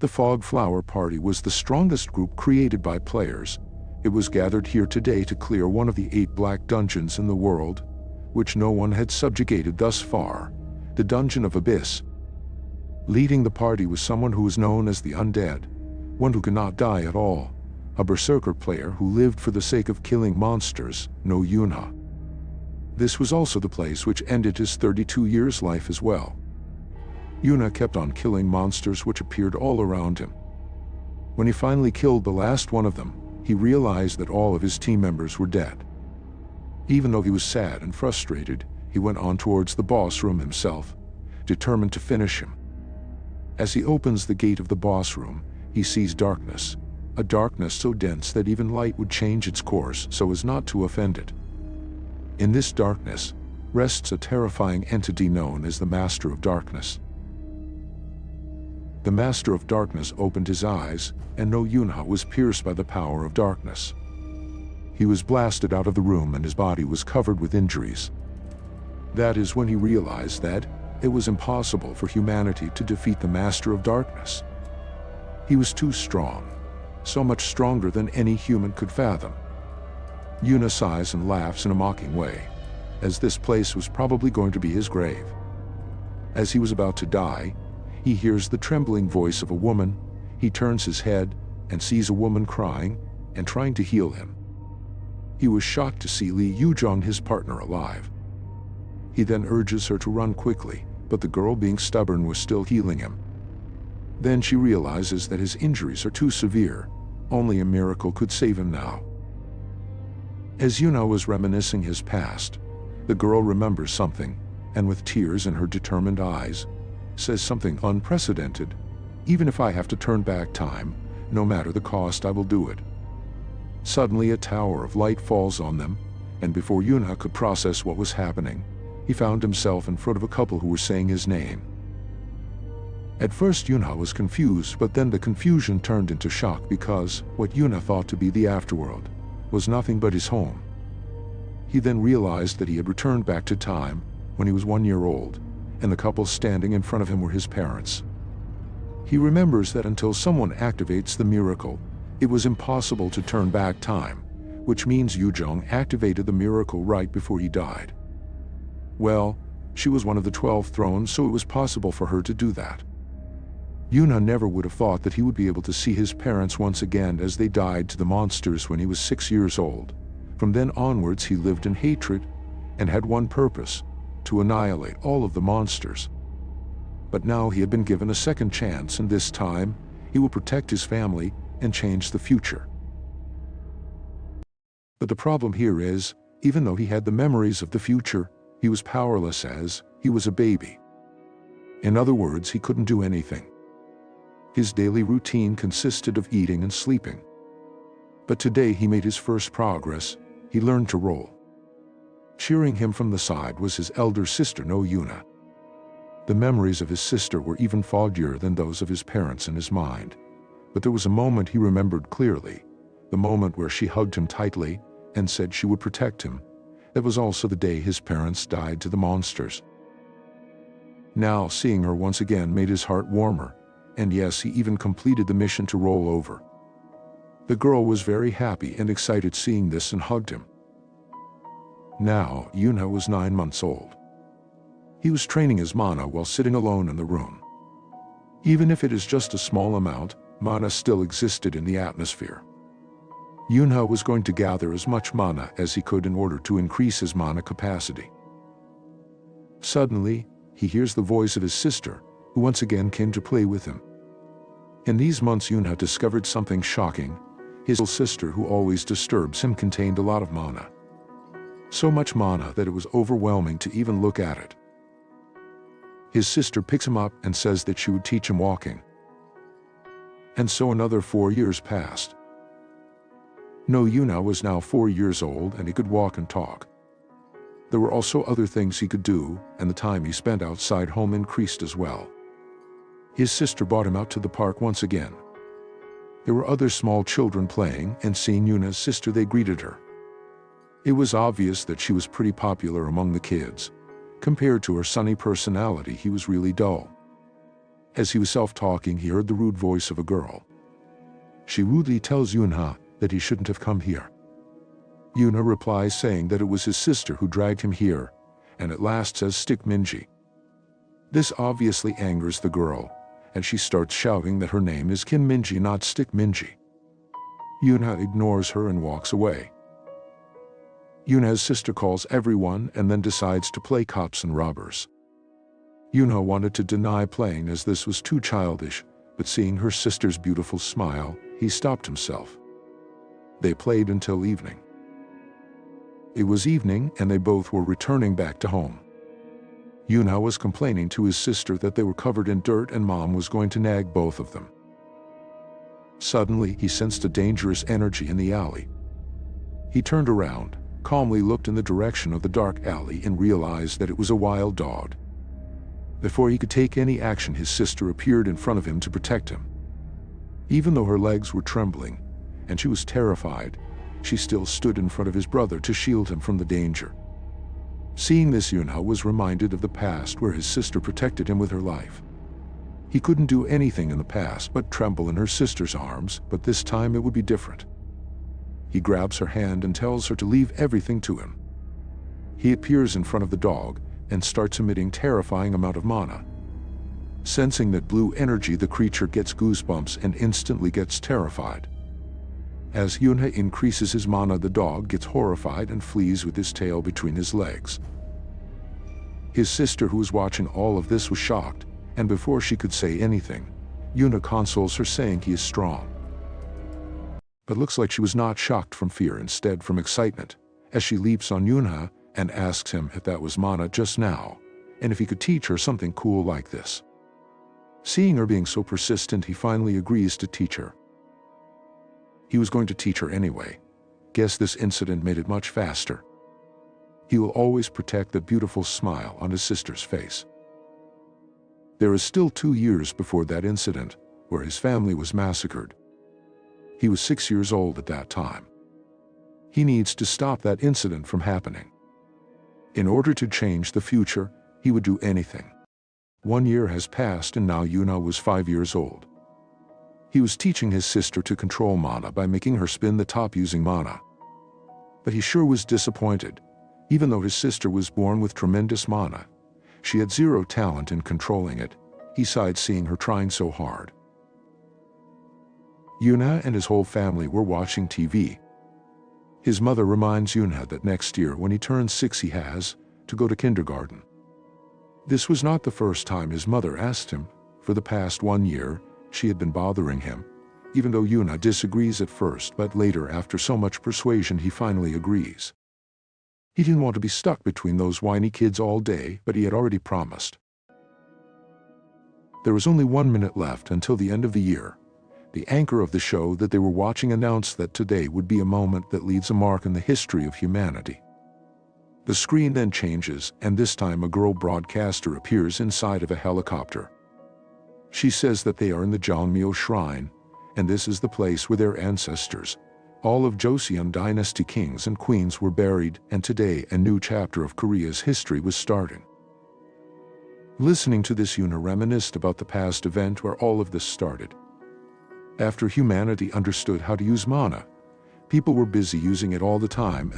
The Fog Flower Party was the strongest group created by players. It was gathered here today to clear one of the 8 black dungeons in the world, which no one had subjugated thus far, the Dungeon of Abyss. Leading the party was someone who was known as the Undead, one who cannot die at all, a berserker player who lived for the sake of killing monsters, no Yunha. This was also the place which ended his 32 years life as well. Yuna kept on killing monsters which appeared all around him. When he finally killed the last one of them, he realized that all of his team members were dead. Even though he was sad and frustrated, he went on towards the boss room himself, determined to finish him. As he opens the gate of the boss room, he sees darkness, a darkness so dense that even light would change its course so as not to offend it. In this darkness rests a terrifying entity known as the Master of Darkness. The Master of Darkness opened his eyes, and no Yunha was pierced by the power of darkness. He was blasted out of the room and his body was covered with injuries. That is when he realized that it was impossible for humanity to defeat the Master of Darkness. He was too strong, so much stronger than any human could fathom. Yuna sighs and laughs in a mocking way, as this place was probably going to be his grave. As he was about to die, he hears the trembling voice of a woman. He turns his head and sees a woman crying and trying to heal him. He was shocked to see Li Yuzhong, his partner, alive. He then urges her to run quickly, but the girl, being stubborn, was still healing him. Then she realizes that his injuries are too severe. Only a miracle could save him now. As Yuna was reminiscing his past, the girl remembers something, and with tears in her determined eyes, says something unprecedented. "Even if I have to turn back time, no matter the cost, I will do it." Suddenly a tower of light falls on them, and before Yuna could process what was happening, he found himself in front of a couple who were saying his name. At first Yuna was confused, but then the confusion turned into shock because what Yuna thought to be the afterworld was nothing but his home. He then realized that he had returned back to time when he was 1 year old, and the couple standing in front of him were his parents. He remembers that until someone activates the miracle, it was impossible to turn back time, which means Yuzhong activated the miracle right before he died. Well, she was one of the 12 thrones, so it was possible for her to do that. Yuna never would have thought that he would be able to see his parents once again, as they died to the monsters when he was 6 years old. From then onwards he lived in hatred and had one purpose: to annihilate all of the monsters. But now he had been given a second chance, and this time he will protect his family and change the future. But the problem here is, even though he had the memories of the future, he was powerless as he was a baby. In other words, he couldn't do anything. His daily routine consisted of eating and sleeping. But today he made his first progress. He learned to roll. Cheering him from the side was his elder sister, No Yuna. The memories of his sister were even foggier than those of his parents in his mind. But there was a moment he remembered clearly, the moment where she hugged him tightly and said she would protect him. That was also the day his parents died to the monsters. Now seeing her once again made his heart warmer, and yes, he even completed the mission to roll over. The girl was very happy and excited seeing this and hugged him. Now Yuna was 9 months old. He was training his mana while sitting alone in the room. Even if it is just a small amount, mana still existed in the atmosphere. Yuna was going to gather as much mana as he could in order to increase his mana capacity. Suddenly, he hears the voice of his sister, who once again came to play with him. In these months Yuna discovered something shocking. His little sister, who always disturbs him, contained a lot of mana. So much mana that it was overwhelming to even look at it. His sister picks him up and says that she would teach him walking. And so another 4 years passed. No Yuna was now 4 years old and he could walk and talk. There were also other things he could do, and the time he spent outside home increased as well. His sister brought him out to the park once again. There were other small children playing, and seeing Yuna's sister, they greeted her. It was obvious that she was pretty popular among the kids. Compared to her sunny personality, he was really dull. As he was self-talking, he heard the rude voice of a girl. She rudely tells Yunha that he shouldn't have come here. Yunha replies saying that it was his sister who dragged him here, and at last says stick Minji. This obviously angers the girl, and she starts shouting that her name is Kim Minji, not Stick Minji. Yunha ignores her and walks away. Yunha's sister calls everyone and then decides to play cops and robbers. Yunha wanted to deny playing as this was too childish, but seeing her sister's beautiful smile, he stopped himself. They played until evening. It was evening and they both were returning back to home. Yunha was complaining to his sister that they were covered in dirt and mom was going to nag both of them. Suddenly, he sensed a dangerous energy in the alley. He turned around, calmly looked in the direction of the dark alley and realized that it was a wild dog. Before he could take any action, his sister appeared in front of him to protect him. Even though her legs were trembling, and she was terrified, she still stood in front of his brother to shield him from the danger. Seeing this, Yunha was reminded of the past where his sister protected him with her life. He couldn't do anything in the past but tremble in her sister's arms, but this time it would be different. He grabs her hand and tells her to leave everything to him. He appears in front of the dog and starts emitting terrifying amount of mana. Sensing that blue energy, the creature gets goosebumps and instantly gets terrified. As Yunha increases his mana, the dog gets horrified and flees with his tail between his legs. His sister, who was watching all of this, was shocked, and before she could say anything, Yunha consoles her saying he is strong. But looks like she was not shocked from fear, instead from excitement, as she leaps on Yunha and asks him if that was mana just now, and if he could teach her something cool like this. Seeing her being so persistent, he finally agrees to teach her. He was going to teach her anyway. Guess this incident made it much faster. He will always protect the beautiful smile on his sister's face. There is still 2 years before that incident, where his family was massacred. He was 6 years old at that time. He needs to stop that incident from happening. In order to change the future, he would do anything. 1 year has passed and now Yunha was 5 years old. He was teaching his sister to control mana by making her spin the top using mana. But he sure was disappointed. Even though his sister was born with tremendous mana, she had zero talent in controlling it. He sighed seeing her trying so hard. Yunha and his whole family were watching TV. His mother reminds Yunha that next year when he turns 6 he has to go to kindergarten. This was not the first time his mother asked him. For the past 1 year, she had been bothering him, even though Yunha disagrees at first, but later after so much persuasion he finally agrees. He didn't want to be stuck between those whiny kids all day, but he had already promised. There was only 1 minute left until the end of the year. The anchor of the show that they were watching announced that today would be a moment that leaves a mark in the history of humanity. The screen then changes, and this time a girl broadcaster appears inside of a helicopter. She says that they are in the Jongmyo Shrine, and this is the place where their ancestors, all of Joseon dynasty kings and queens, were buried, and today a new chapter of Korea's history was starting. Listening to this, Yunha reminisced about the past event where all of this started. After humanity understood how to use mana, people were busy using it all the time.